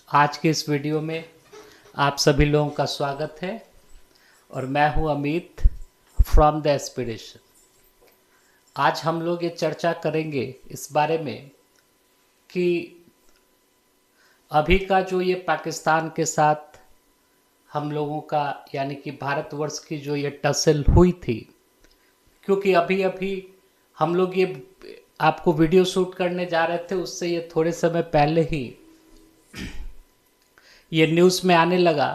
आज के इस वीडियो में आप सभी लोगों का स्वागत है और मैं हूं अमित फ्रॉम द एस्पिरेशन। आज हम लोग ये चर्चा करेंगे इस बारे में कि अभी का जो ये पाकिस्तान के साथ हम लोगों का यानी कि भारतवर्ष की जो ये टसल हुई थी, क्योंकि अभी अभी हम लोग ये आपको वीडियो शूट करने जा रहे थे, उससे ये थोड़े समय पहले ही ये न्यूज़ में आने लगा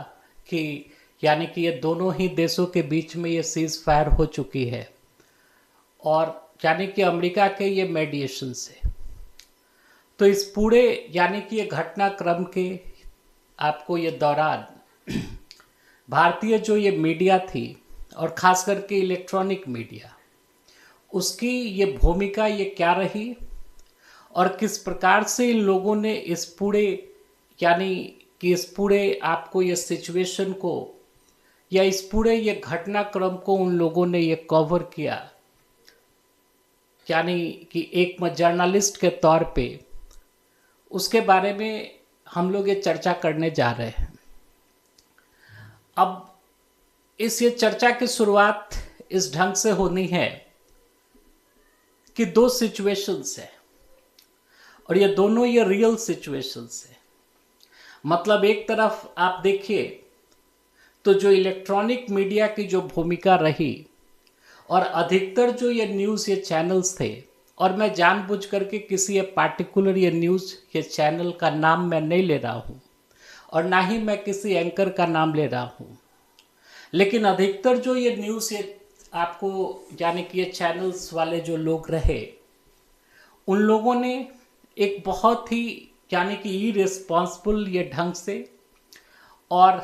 कि यानी कि ये दोनों ही देशों के बीच में ये सीज़ फायर हो चुकी है और यानी कि अमेरिका के ये मेडिएशन से। तो इस पूरे यानी कि ये घटनाक्रम के आपको ये दौरान भारतीय जो ये मीडिया थी और ख़ास करके इलेक्ट्रॉनिक मीडिया, उसकी ये भूमिका ये क्या रही और किस प्रकार से इन लोगों ने इस पूरे यानी कि इस पूरे आपको ये सिचुएशन को या इस पूरे ये घटनाक्रम को उन लोगों ने ये कवर किया, यानी कि एक जर्नलिस्ट के तौर पे, उसके बारे में हम लोग ये चर्चा करने जा रहे हैं। अब इस ये चर्चा की शुरुआत इस ढंग से होनी है कि दो सिचुएशंस है और ये दोनों ये रियल सिचुएशंस है। मतलब एक तरफ आप देखिए तो जो इलेक्ट्रॉनिक मीडिया की जो भूमिका रही और अधिकतर जो ये न्यूज़ ये चैनल्स थे, और मैं जानबूझ करके किसी ये पार्टिकुलर ये न्यूज़ ये चैनल का नाम मैं नहीं ले रहा हूँ और ना ही मैं किसी एंकर का नाम ले रहा हूँ, लेकिन अधिकतर जो ये न्यूज़ ये आपको यानी कि ये चैनल्स वाले जो लोग रहे, उन लोगों ने एक बहुत ही यानी कि इररिस्पॉन्सिबल ये ढंग से और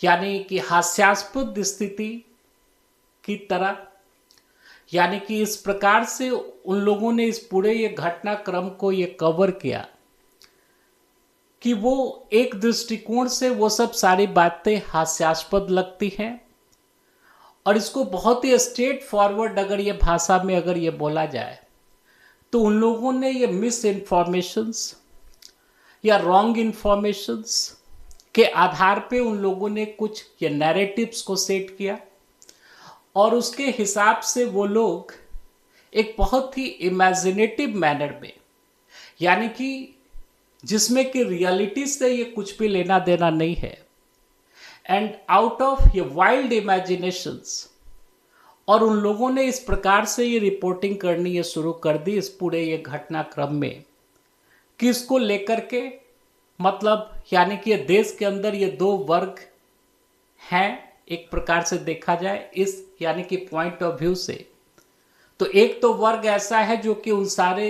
यानी कि हास्यास्पद स्थिति की तरह, यानी कि इस प्रकार से उन लोगों ने इस पूरे ये घटनाक्रम को ये कवर किया कि वो एक दृष्टिकोण से वो सब सारी बातें हास्यास्पद लगती हैं और इसको बहुत ही स्ट्रेट फॉरवर्ड अगर ये भाषा में अगर ये बोला जाए तो उन लोगों ने ये मिस इन्फॉर्मेशंस या रॉन्ग इन्फॉर्मेशंस के आधार पे उन लोगों ने कुछ ये नैरेटिव्स को सेट किया और उसके हिसाब से वो लोग एक बहुत ही इमेजिनेटिव मैनर में, यानी कि जिसमें कि रियलिटी से ये कुछ भी लेना देना नहीं है, एंड आउट ऑफ ये वाइल्ड इमेजिनेशंस, और उन लोगों ने इस प्रकार से ये रिपोर्टिंग करनी ये शुरू कर दी इस पूरे ये घटनाक्रम में कि इसको लेकर के मतलब यानी कि ये देश के अंदर ये दो वर्ग हैं एक प्रकार से देखा जाए इस यानी कि पॉइंट ऑफ व्यू से। तो एक तो वर्ग ऐसा है जो कि उन सारे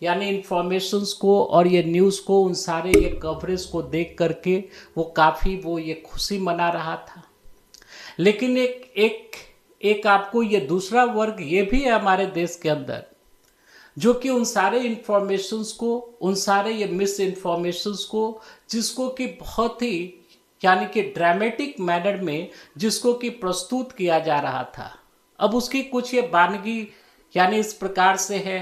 यानी इंफॉर्मेशंस को और ये न्यूज़ को उन सारे ये कवरेज को देख करके वो काफ़ी वो ये खुशी मना रहा था, लेकिन एक एक एक आपको ये दूसरा वर्ग ये भी है हमारे देश के अंदर जो कि उन सारे इंफॉर्मेशंस को, उन सारे ये मिस इन्फॉर्मेशंस को, जिसको कि बहुत ही यानी कि ड्रामेटिक मैनर में जिसको कि प्रस्तुत किया जा रहा था। अब उसकी कुछ ये वानगी यानी इस प्रकार से है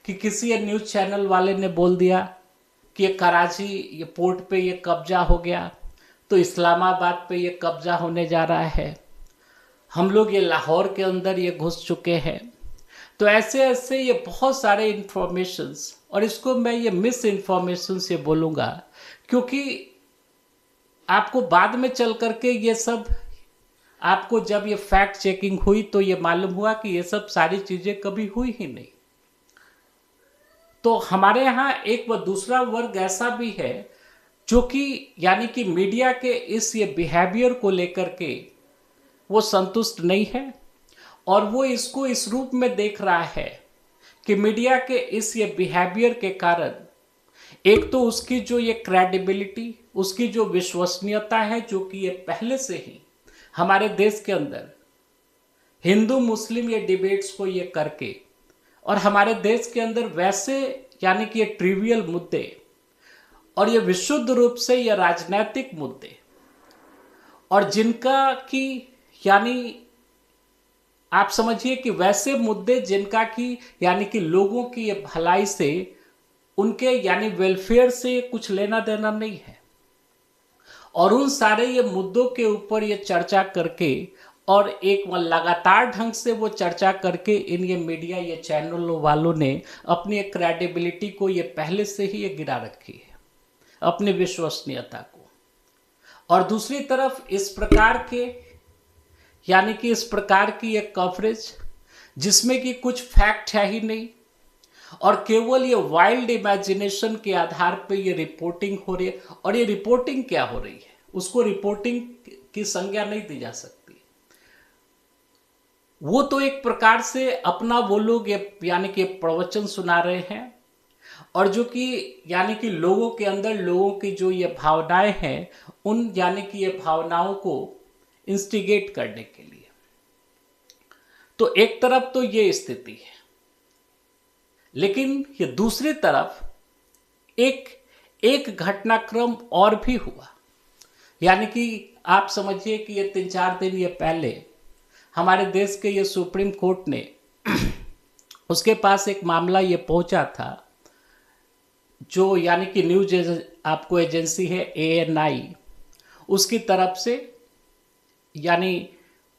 कि किसी ये न्यूज़ चैनल वाले ने बोल दिया कि ये कराची ये पोर्ट पे ये कब्जा हो गया, तो इस्लामाबाद पे ये कब्जा होने जा रहा है, हम लोग ये लाहौर के अंदर ये घुस चुके हैं। तो ऐसे ऐसे ये बहुत सारे इन्फॉर्मेशंस, और इसको मैं ये मिस इन्फॉर्मेशंस ये बोलूँगा क्योंकि आपको बाद में चल करके ये सब आपको जब ये फैक्ट चेकिंग हुई तो ये मालूम हुआ कि ये सब सारी चीज़ें कभी हुई ही नहीं। तो हमारे यहाँ एक व दूसरा वर्ग ऐसा भी है जो कि यानी कि मीडिया के इस ये बिहेवियर को लेकर के वो संतुष्ट नहीं है और वो इसको इस रूप में देख रहा है कि मीडिया के इस ये बिहेवियर के कारण एक तो उसकी जो ये क्रेडिबिलिटी, उसकी जो विश्वसनीयता है, जो कि ये पहले से ही हमारे देश के अंदर हिंदू मुस्लिम ये डिबेट्स को ये करके और हमारे देश के अंदर वैसे यानी कि ये ट्रिवियल मुद्दे और ये विशुद्ध रूप से ये राजनीतिक मुद्दे और जिनका कि यानी आप समझिए कि वैसे मुद्दे जिनका कि यानी कि लोगों की ये भलाई से उनके यानी वेलफेयर से कुछ लेना देना नहीं है। और उन सारे ये मुद्दों के ऊपर ये चर्चा करके और एक लगातार ढंग से वो चर्चा करके इन ये मीडिया ये चैनल वालों ने अपनी एक क्रेडिबिलिटी को ये पहले से ही ये गिरा रखी है, अपनी विश्वसनीयता को। और दूसरी तरफ इस प्रकार के यानी कि इस प्रकार की एक कवरेज जिसमें कि कुछ फैक्ट है ही नहीं और केवल ये वाइल्ड इमेजिनेशन के आधार पे ये रिपोर्टिंग हो रही है। और ये रिपोर्टिंग क्या हो रही है, उसको रिपोर्टिंग की संज्ञा नहीं दी जा सकती। वो तो एक प्रकार से अपना वो लोग यानी कि प्रवचन सुना रहे हैं और जो कि यानी कि लोगों के अंदर लोगों की जो ये भावनाएं हैं उन यानी कि ये भावनाओं को इंस्टिगेट करने के लिए। तो एक तरफ तो ये स्थिति है, लेकिन ये दूसरी तरफ एक घटनाक्रम और भी हुआ। यानी कि आप समझिए कि ये 3-4 दिन ये पहले हमारे देश के ये सुप्रीम कोर्ट ने उसके पास एक मामला ये पहुंचा था जो यानी कि न्यूज आपको एजेंसी है ANI, उसकी तरफ से यानी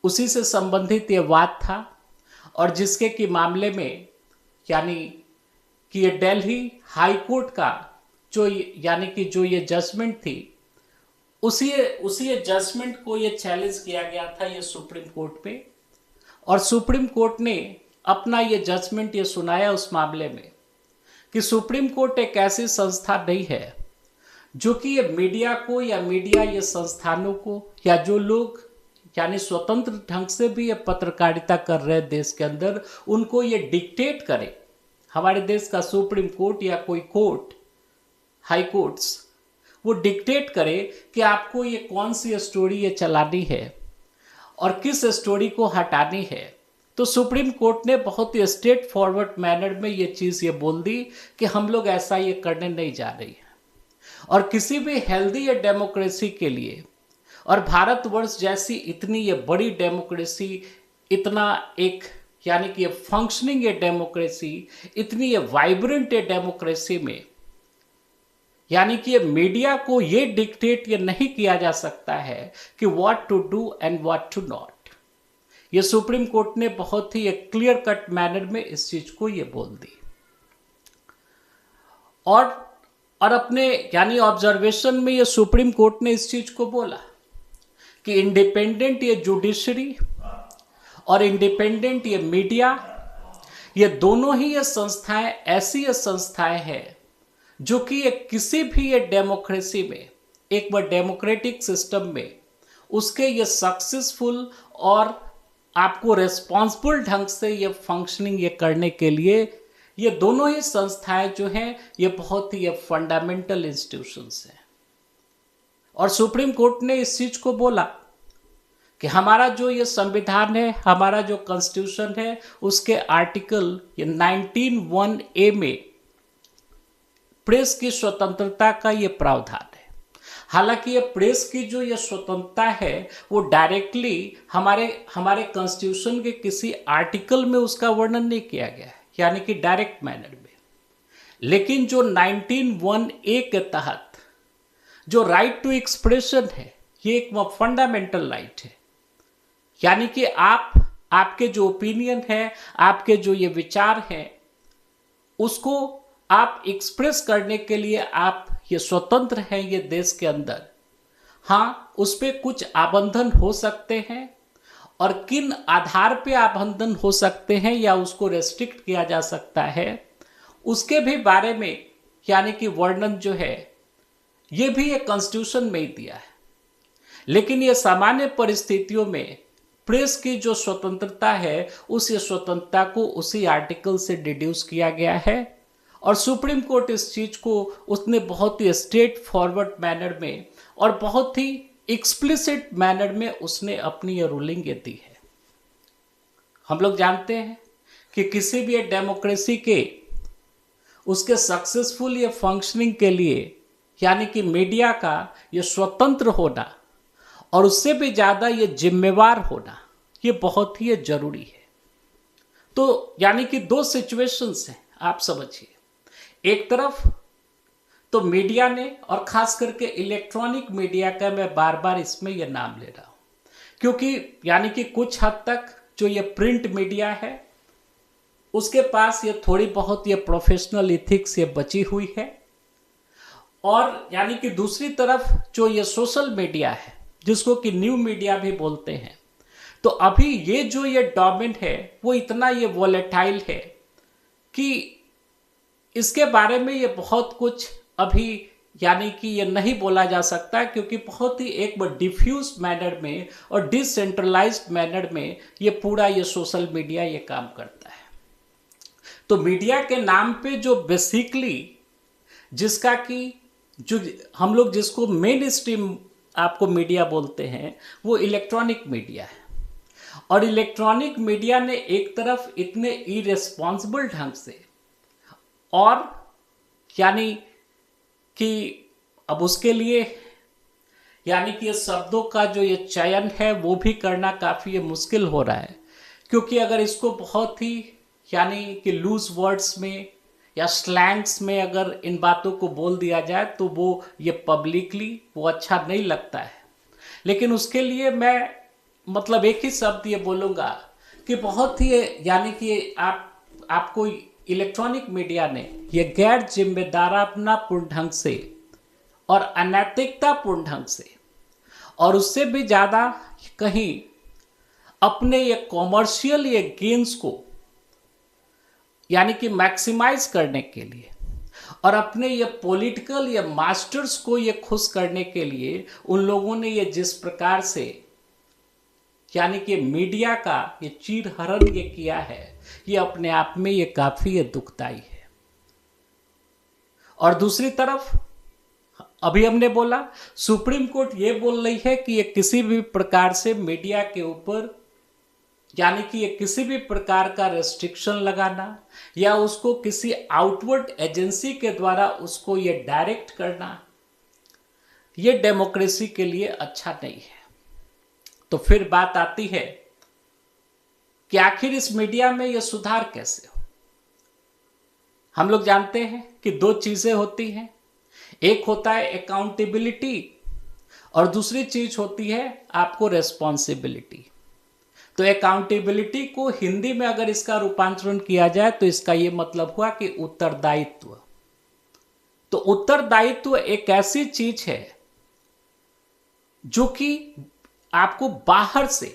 उसी से संबंधित ये वाद था और जिसके कि मामले में यानी कि ये दिल्ली हाई कोर्ट का जो यानी कि जो ये जजमेंट थी उसी जजमेंट को ये चैलेंज किया गया था ये सुप्रीम कोर्ट पे। और सुप्रीम कोर्ट ने अपना ये जजमेंट ये सुनाया उस मामले में कि सुप्रीम कोर्ट एक ऐसी संस्था नहीं है जो कि ये मीडिया को या मीडिया ये संस्थानों को या जो लोग यानी स्वतंत्र ढंग से भी ये पत्रकारिता कर रहे हैं देश के अंदर उनको ये डिक्टेट करे। हमारे देश का सुप्रीम कोर्ट या कोई कोर्ट हाई कोर्ट्स वो डिक्टेट करे कि आपको ये कौन सी स्टोरी ये चलानी है और किस स्टोरी को हटानी है। तो सुप्रीम कोर्ट ने बहुत ही स्ट्रेट फॉरवर्ड मैनर में ये चीज़ ये बोल दी कि हम लोग ऐसा ये करने नहीं जा रही हैं। और किसी भी हेल्दी ये डेमोक्रेसी के लिए और भारतवर्ष जैसी इतनी ये बड़ी डेमोक्रेसी इतना एक यानी कि ये फंक्शनिंग ये डेमोक्रेसी इतनी ये वाइब्रेंट ये डेमोक्रेसी में यानी कि ये मीडिया को ये डिक्टेट ये नहीं किया जा सकता है कि what to do and what to not. ये सुप्रीम कोर्ट ने बहुत ही एक क्लियर कट मैनर में इस चीज को ये बोल दी। और अपने यानी ऑब्जर्वेशन में ये सुप्रीम कोर्ट ने इस चीज को बोला कि इंडिपेंडेंट ये जुडिशरी और इंडिपेंडेंट ये मीडिया ये दोनों ही ये संस्थाएं ऐसी ये संस्थाएं हैं जो कि ये किसी भी ये डेमोक्रेसी में एक बार डेमोक्रेटिक सिस्टम में उसके ये सक्सेसफुल और आपको रेस्पॉन्सिबल ढंग से ये फंक्शनिंग ये करने के लिए ये दोनों ही संस्थाएं जो हैं ये बहुत ही ये फंडामेंटल इंस्टीट्यूशंस हैं। और सुप्रीम कोर्ट ने इस चीज को बोला कि हमारा जो ये संविधान है हमारा जो कॉन्स्टिट्यूशन है उसके आर्टिकल ये 19(1)(a) में प्रेस की स्वतंत्रता का ये प्रावधान है। हालांकि ये प्रेस की जो ये स्वतंत्रता है वो डायरेक्टली हमारे कॉन्स्टिट्यूशन के किसी आर्टिकल में उसका वर्णन नहीं किया गया है यानी कि डायरेक्ट मैनर में। लेकिन जो 19(1)(a) के तहत जो राइट टू एक्सप्रेशन है ये एक फंडामेंटल राइट है। यानी कि आपके जो ओपिनियन है आपके जो ये विचार हैं उसको आप एक्सप्रेस करने के लिए आप ये स्वतंत्र हैं ये देश के अंदर। हाँ, उस पर कुछ आबंधन हो सकते हैं और किन आधार पे आबंधन हो सकते हैं या उसको रेस्ट्रिक्ट किया जा सकता है उसके भी बारे में यानी कि वर्णन जो है ये भी एक कॉन्स्टिट्यूशन में ही दिया है। लेकिन ये सामान्य परिस्थितियों में प्रेस की जो स्वतंत्रता है उस स्वतंत्रता को उसी आर्टिकल से डिड्यूस किया गया है। और सुप्रीम कोर्ट इस चीज को उसने बहुत ही स्ट्रेट फॉरवर्ड मैनर में और बहुत ही एक्सप्लिसिट मैनर में उसने अपनी ये रूलिंग ये दी है। हम लोग जानते हैं कि किसी भी डेमोक्रेसी के उसके सक्सेसफुल ये फंक्शनिंग के लिए यानी कि मीडिया का ये स्वतंत्र होना और उससे भी ज़्यादा ये जिम्मेवार होना ये बहुत ही जरूरी है। तो यानी कि दो सिचुएशंस हैं, आप समझिए। एक तरफ तो मीडिया ने, और खास करके इलेक्ट्रॉनिक मीडिया का मैं बार बार इसमें यह नाम ले रहा हूं, क्योंकि यानी कि कुछ हद तक जो ये प्रिंट मीडिया है उसके पास ये थोड़ी बहुत ये प्रोफेशनल इथिक्स ये बची हुई है, और यानी कि दूसरी तरफ जो ये सोशल मीडिया है जिसको कि न्यू मीडिया भी बोलते हैं, तो अभी ये जो ये डोमेन है वो इतना ये वोलेटाइल है कि इसके बारे में ये बहुत कुछ अभी यानी कि ये नहीं बोला जा सकता, क्योंकि बहुत ही एक डिफ्यूज मैनर में और डिसेंट्रलाइज्ड मैनर में ये पूरा ये सोशल मीडिया ये काम करता है। तो मीडिया के नाम पे जो बेसिकली जिसका कि जो हम लोग जिसको मेन स्ट्रीम आपको मीडिया बोलते हैं वो इलेक्ट्रॉनिक मीडिया है, और इलेक्ट्रॉनिक मीडिया ने एक तरफ इतने इरेस्पॉन्सिबल ढंग से, और यानी कि अब उसके लिए यानी कि ये शब्दों का जो ये चयन है वो भी करना काफ़ी ये मुश्किल हो रहा है, क्योंकि अगर इसको बहुत ही यानी कि लूज वर्ड्स में या स्लैंग्स में अगर इन बातों को बोल दिया जाए तो वो ये पब्लिकली वो अच्छा नहीं लगता है। लेकिन उसके लिए मैं मतलब एक ही शब्द ये बोलूँगा कि बहुत ही यानी कि आपको इलेक्ट्रॉनिक मीडिया ने ये गैर जिम्मेदारापनापूर्ण ढंग से और अनैतिकतापूर्ण ढंग से, और उससे भी ज़्यादा कहीं अपने ये कॉमर्शियल ये गेन्स को यानी कि मैक्सिमाइज करने के लिए और अपने ये पॉलिटिकल ये मास्टर्स को ये खुश करने के लिए उन लोगों ने ये जिस प्रकार से यानी कि मीडिया का ये चीरहरण ये किया है, ये अपने आप में ये काफ़ी ये दुखदाई है। और दूसरी तरफ अभी हमने बोला सुप्रीम कोर्ट ये बोल रही है कि ये किसी भी प्रकार से मीडिया के ऊपर यानी कि ये किसी भी प्रकार का रेस्ट्रिक्शन लगाना या उसको किसी आउटवर्ड एजेंसी के द्वारा उसको ये डायरेक्ट करना, ये डेमोक्रेसी के लिए अच्छा नहीं है। तो फिर बात आती है कि आखिर इस मीडिया में ये सुधार कैसे हो। हम लोग जानते हैं कि दो चीजें होती हैं, एक होता है अकाउंटेबिलिटी और दूसरी चीज होती है आपको रेस्पॉन्सिबिलिटी। तो अकाउंटेबिलिटी को हिंदी में अगर इसका रूपांतरण किया जाए तो इसका ये मतलब हुआ कि उत्तरदायित्व। तो उत्तरदायित्व एक ऐसी चीज है जो कि आपको बाहर से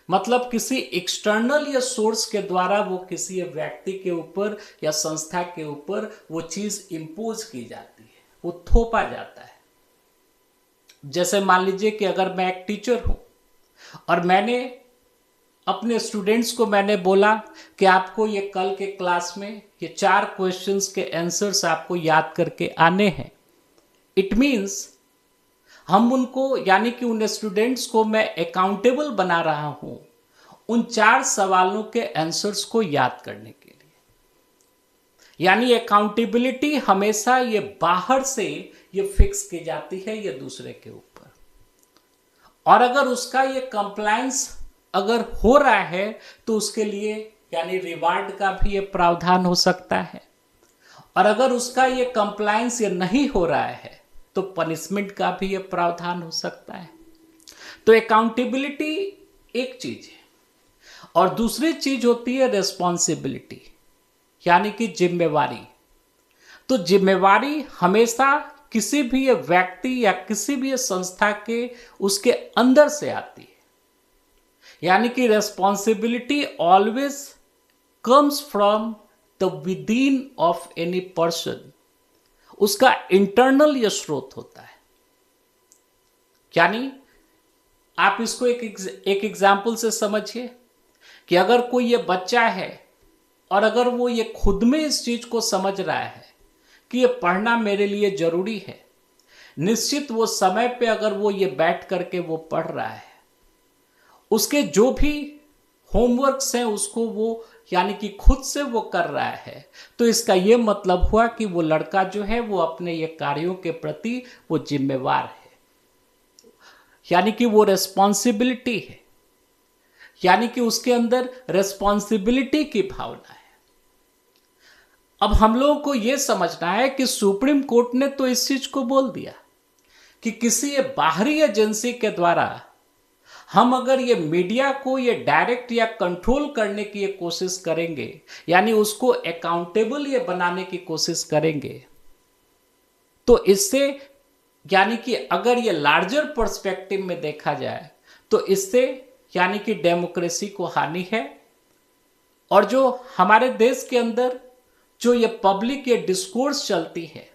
मतलब किसी एक्सटर्नल या सोर्स के द्वारा वो किसी व्यक्ति के ऊपर या संस्था के ऊपर वो चीज इंपोज की जाती है, वो थोपा जाता है। जैसे मान लीजिए कि अगर मैं एक टीचर हूं और मैंने अपने स्टूडेंट्स को मैंने बोला कि आपको ये कल के क्लास में ये 4 क्वेश्चंस के आंसर्स आपको याद करके आने हैं। इट मीन्स हम उनको यानी कि उन स्टूडेंट्स को मैं अकाउंटेबल बना रहा हूं उन 4 सवालों के आंसर्स को याद करने के लिए। यानी अकाउंटेबिलिटी हमेशा ये बाहर से ये फिक्स की जाती है ये दूसरे के ऊपर, और अगर उसका ये कंप्लायंस अगर हो रहा है तो उसके लिए यानी रिवार्ड का भी ये प्रावधान हो सकता है, और अगर उसका ये कंप्लायंस ये नहीं हो रहा है तो पनिशमेंट का भी ये प्रावधान हो सकता है। तो अकाउंटेबिलिटी एक चीज है और दूसरी चीज होती है रेस्पॉन्सिबिलिटी यानी कि जिम्मेवारी। तो जिम्मेवारी हमेशा किसी भी ये व्यक्ति या किसी भी ये संस्था के उसके अंदर से आती है, यानी कि responsibility always comes from the within of any person. उसका इंटरनल ये स्रोत होता है। यानी आप इसको एक एग्जाम्पल से समझिए कि अगर कोई ये बच्चा है और अगर वो ये खुद में इस चीज को समझ रहा है कि ये पढ़ना मेरे लिए जरूरी है, निश्चित वो समय पे अगर वो ये बैठ करके वो पढ़ रहा है, उसके जो भी होमवर्क्स हैं उसको वो यानी कि खुद से वो कर रहा है, तो इसका ये मतलब हुआ कि वो लड़का जो है वो अपने ये कार्यों के प्रति वो जिम्मेवार है, यानी कि वो रेस्पॉन्सिबिलिटी है, यानी कि उसके अंदर रेस्पॉन्सिबिलिटी की भावना है। अब हम लोगों को यह समझना है कि सुप्रीम कोर्ट ने तो इस चीज को बोल दिया कि किसी ये बाहरी एजेंसी के द्वारा हम अगर ये मीडिया को ये डायरेक्ट या कंट्रोल करने की ये कोशिश करेंगे, यानी उसको अकाउंटेबल ये बनाने की कोशिश करेंगे, तो इससे यानी कि अगर ये लार्जर पर्सपेक्टिव में देखा जाए तो इससे यानी कि डेमोक्रेसी को हानि है। और जो हमारे देश के अंदर जो ये पब्लिक ये डिस्कोर्स चलती है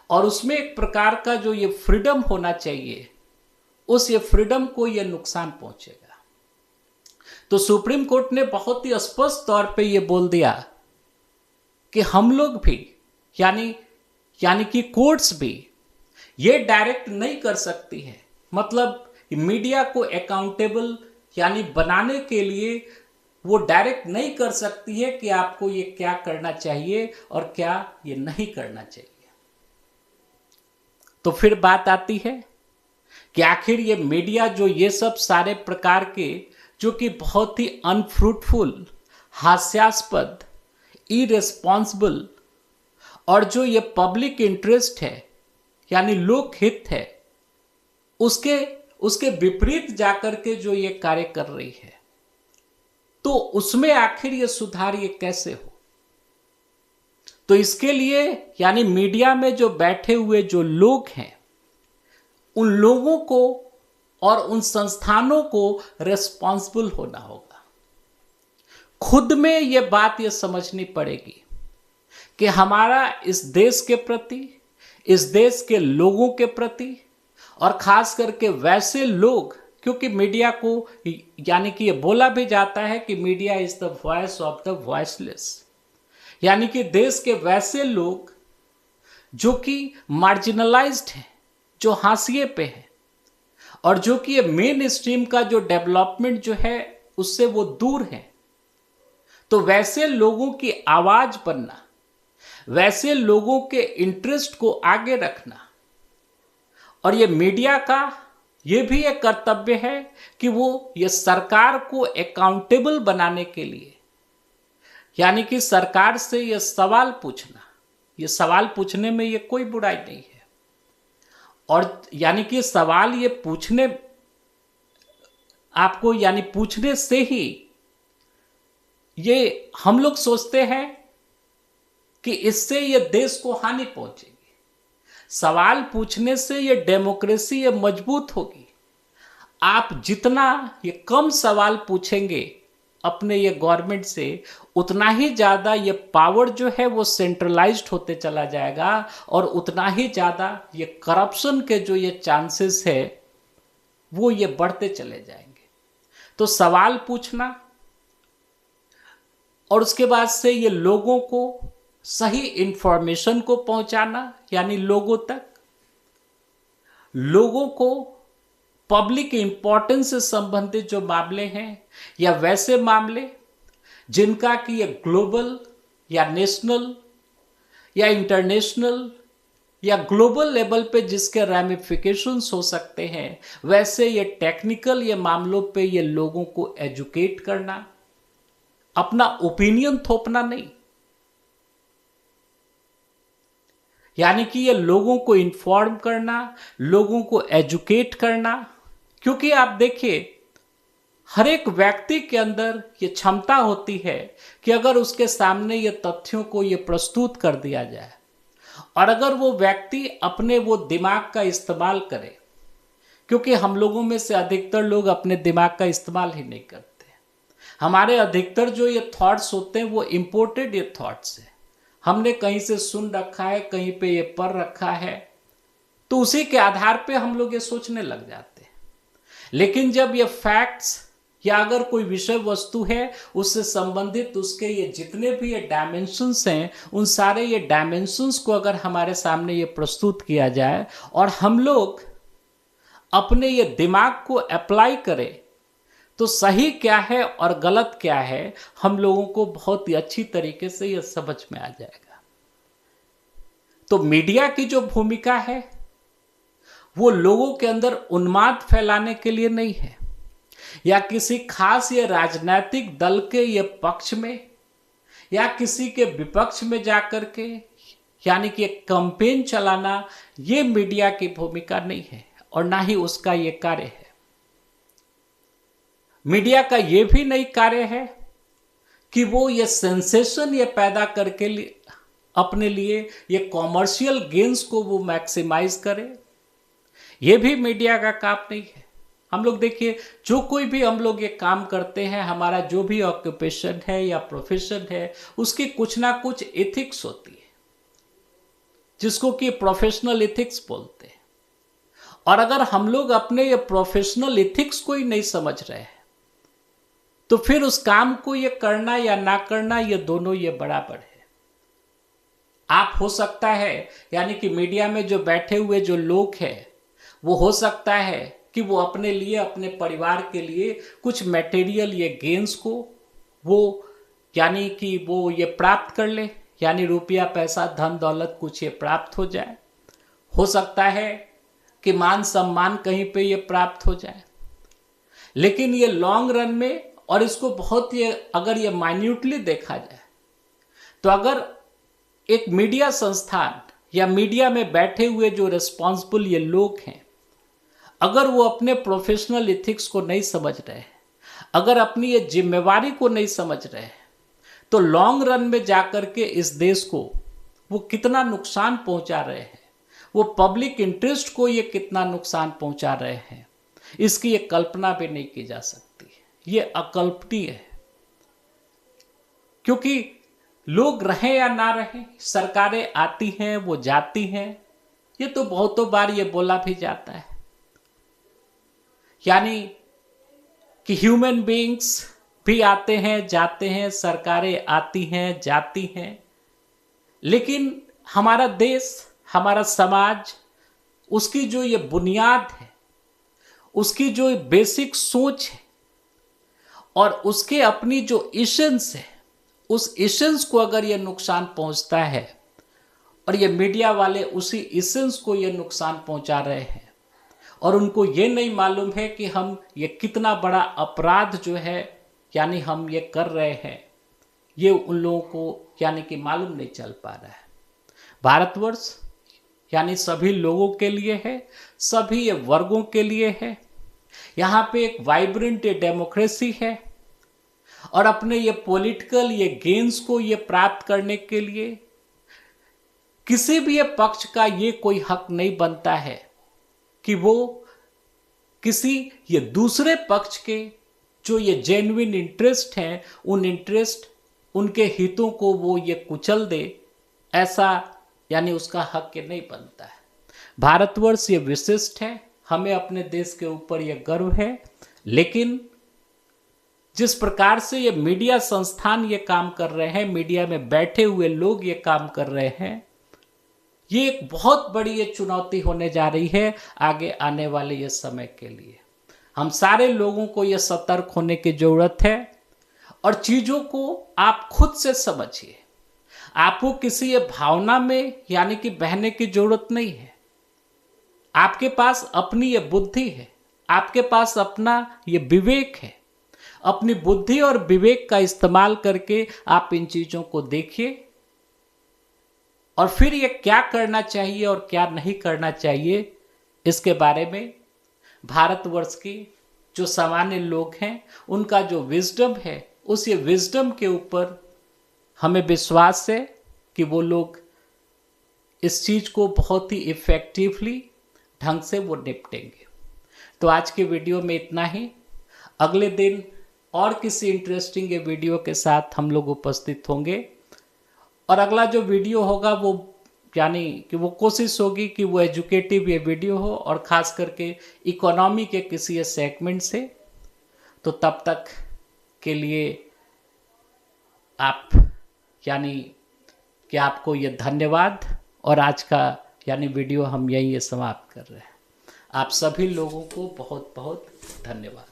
और उसमें एक प्रकार का जो ये फ्रीडम होना चाहिए, उस ये फ्रीडम को ये नुकसान पहुंचेगा। तो सुप्रीम कोर्ट ने बहुत ही स्पष्ट तौर पे ये बोल दिया कि हम लोग भी यानी कि कोर्ट्स भी ये डायरेक्ट नहीं कर सकती है, मतलब मीडिया को अकाउंटेबल यानी बनाने के लिए वो डायरेक्ट नहीं कर सकती है कि आपको ये क्या करना चाहिए और क्या ये नहीं करना चाहिए। तो फिर बात आती है कि आखिर ये मीडिया जो ये सब सारे प्रकार के जो कि बहुत ही अनफ्रूटफुल, हास्यास्पद, इरेस्पॉन्सिबल और जो ये पब्लिक इंटरेस्ट है यानी लोक हित है, उसके विपरीत जाकर के जो ये कार्य कर रही है, तो उसमें आखिर ये सुधार ये कैसे हो। तो इसके लिए यानी मीडिया में जो बैठे हुए जो लोग हैं, उन लोगों को और उन संस्थानों को रेस्पॉन्सिबल होना होगा। खुद में ये बात ये समझनी पड़ेगी कि हमारा इस देश के प्रति, इस देश के लोगों के प्रति, और खास करके वैसे लोग, क्योंकि मीडिया को यानी कि ये बोला भी जाता है कि media is the voice of the voiceless, यानी कि देश के वैसे लोग जो कि मार्जिनलाइज्ड हैं, जो हाशिए पे हैं और जो कि ये मेन स्ट्रीम का जो डेवलपमेंट जो है उससे वो दूर है। तो वैसे लोगों की आवाज बनना, वैसे लोगों के इंटरेस्ट को आगे रखना, और ये मीडिया का ये भी एक कर्तव्य है कि वो ये सरकार को अकाउंटेबल बनाने के लिए, यानी कि सरकार से ये सवाल पूछना, ये सवाल पूछने में ये कोई बुराई नहीं है। और यानी कि सवाल ये पूछने आपको यानी पूछने से ही ये हम लोग सोचते हैं कि इससे ये देश को हानि पहुंचेगी। सवाल पूछने से ये डेमोक्रेसी ये मजबूत होगी। आप जितना ये कम सवाल पूछेंगे अपने ये गवर्नमेंट से, उतना ही ज़्यादा ये पावर जो है वो सेंट्रलाइज्ड होते चला जाएगा और उतना ही ज़्यादा ये करप्शन के जो ये चांसेस है वो ये बढ़ते चले जाएंगे। तो सवाल पूछना और उसके बाद से ये लोगों को सही इंफॉर्मेशन को पहुंचाना, यानी लोगों तक, लोगों को पब्लिक इंपॉर्टेंस से संबंधित जो मामले हैं या वैसे मामले जिनका कि ये ग्लोबल या नेशनल या इंटरनेशनल या ग्लोबल लेवल पे जिसके रैमिफिकेशंस हो सकते हैं, वैसे ये टेक्निकल ये मामलों पे ये लोगों को एजुकेट करना, अपना ओपिनियन थोपना नहीं, यानी कि ये लोगों को इन्फॉर्म करना, लोगों को एजुकेट करना। क्योंकि आप देखिए हर एक व्यक्ति के अंदर ये क्षमता होती है कि अगर उसके सामने ये तथ्यों को ये प्रस्तुत कर दिया जाए और अगर वो व्यक्ति अपने वो दिमाग का इस्तेमाल करे, क्योंकि हम लोगों में से अधिकतर लोग अपने दिमाग का इस्तेमाल ही नहीं करते। हमारे अधिकतर जो ये थॉट्स होते हैं वो इम्पोर्टेड ये थॉट्स है, हमने कहीं से सुन रखा है, कहीं पे ये पढ़ रखा है, तो उसी के आधार पे हम लोग ये सोचने लग जाते हैं। लेकिन जब ये फैक्ट्स या अगर कोई विषय वस्तु है उससे संबंधित उसके ये जितने भी ये डायमेंशंस हैं, उन सारे ये डायमेंशंस को अगर हमारे सामने ये प्रस्तुत किया जाए और हम लोग अपने ये दिमाग को अप्लाई करें, तो सही क्या है और गलत क्या है हम लोगों को बहुत ही अच्छी तरीके से यह समझ में आ जाएगा। तो मीडिया की जो भूमिका है वो लोगों के अंदर उन्माद फैलाने के लिए नहीं है या किसी खास ये राजनीतिक दल के ये पक्ष में या किसी के विपक्ष में जाकर के यानी कि एक कैंपेन चलाना, ये मीडिया की भूमिका नहीं है और ना ही उसका ये कार्य है। मीडिया का ये भी नहीं कार्य है कि वो ये सेंसेशन ये पैदा करके अपने लिए ये कॉमर्शियल गेन्स को वो मैक्सिमाइज करे, ये भी मीडिया का काम नहीं है। हम लोग देखिए, जो कोई भी हम लोग ये काम करते हैं, हमारा जो भी ऑक्यूपेशन है या प्रोफेशन है, उसकी कुछ ना कुछ एथिक्स होती है, जिसको कि प्रोफेशनल एथिक्स बोलते हैं। और अगर हम लोग अपने ये प्रोफेशनल एथिक्स को ही नहीं समझ रहे हैं, तो फिर उस काम को ये करना या ना करना, ये दोनों ये बराबर है। आप हो सकता है यानी कि मीडिया में जो बैठे हुए जो लोग हैं, वो हो सकता है कि वो अपने लिए, अपने परिवार के लिए कुछ मटेरियल ये गेन्स को वो यानी कि वो ये प्राप्त कर ले, यानी रुपया पैसा धन दौलत कुछ ये प्राप्त हो जाए। हो सकता है कि मान सम्मान कहीं पे ये प्राप्त हो जाए, लेकिन ये लॉन्ग रन में, और इसको बहुत ये अगर ये माइन्यूटली देखा जाए, तो अगर एक मीडिया संस्थान या मीडिया में बैठे हुए जो रिस्पॉन्सिबल ये लोग हैं, अगर वो अपने प्रोफेशनल एथिक्स को नहीं समझ रहे हैं, अगर अपनी ये जिम्मेवारी को नहीं समझ रहे हैं, तो लॉन्ग रन में जाकर के इस देश को वो कितना नुकसान पहुंचा रहे हैं, वो पब्लिक इंटरेस्ट को ये कितना नुकसान पहुंचा रहे हैं, इसकी ये कल्पना भी नहीं की जा सकती। ये अकल्पनीय है, क्योंकि लोग रहें या ना रहें, सरकारें आती हैं, वो जाती हैं, ये तो बहुतों बार ये बोला भी जाता है, यानी कि ह्यूमन बीइंग्स भी आते हैं जाते हैं, सरकारें आती हैं जाती हैं, लेकिन हमारा देश, हमारा समाज, उसकी जो ये बुनियाद है, उसकी जो बेसिक सोच है और उसके अपनी जो इसेंस है, उस इसेंस को अगर ये नुकसान पहुंचता है और ये मीडिया वाले उसी इसेंस को ये नुकसान पहुंचा रहे हैं, और उनको ये नहीं मालूम है कि हम ये कितना बड़ा अपराध जो है यानी हम ये कर रहे हैं, ये उन लोगों को यानी कि मालूम नहीं चल पा रहा है। भारतवर्ष यानी सभी लोगों के लिए है, सभी ये वर्गों के लिए है। यहाँ पे एक वाइब्रेंट डेमोक्रेसी है, और अपने ये पॉलिटिकल ये गेन्स को ये प्राप्त करने के लिए किसी भी ये पक्ष का ये कोई हक नहीं बनता है कि वो किसी ये दूसरे पक्ष के जो ये जेन्युइन इंटरेस्ट हैं, उन इंटरेस्ट, उनके हितों को वो ये कुचल दे, ऐसा यानी उसका हक ये नहीं बनता है। भारतवर्ष ये विशिष्ट है, हमें अपने देश के ऊपर ये गर्व है, लेकिन जिस प्रकार से ये मीडिया संस्थान ये काम कर रहे हैं, मीडिया में बैठे हुए लोग ये काम कर रहे हैं, ये एक बहुत बड़ी ये चुनौती होने जा रही है आगे आने वाले ये समय के लिए। हम सारे लोगों को ये सतर्क होने की जरूरत है, और चीजों को आप खुद से समझिए। आपको किसी ये भावना में यानी कि बहने की जरूरत नहीं है। आपके पास अपनी ये बुद्धि है, आपके पास अपना ये विवेक है। अपनी बुद्धि और विवेक का इस्तेमाल करके आप इन चीजों को देखिए, और फिर ये क्या करना चाहिए और क्या नहीं करना चाहिए, इसके बारे में भारतवर्ष की जो सामान्य लोग हैं, उनका जो विजडम है, उस ये विजडम के ऊपर हमें विश्वास है कि वो लोग इस चीज को बहुत ही इफेक्टिवली ढंग से वो निपटेंगे। तो आज के वीडियो में इतना ही। अगले दिन और किसी इंटरेस्टिंग ये वीडियो के साथ हम लोग उपस्थित होंगे, और अगला जो वीडियो होगा वो यानी कि वो कोशिश होगी कि वो एजुकेटिव ये वीडियो हो, और ख़ास करके इकोनॉमी के किसी ये सेगमेंट से। तो तब तक के लिए आप यानी कि आपको ये धन्यवाद, और आज का यानी वीडियो हम यहीं ये समाप्त कर रहे हैं। आप सभी लोगों को बहुत बहुत धन्यवाद।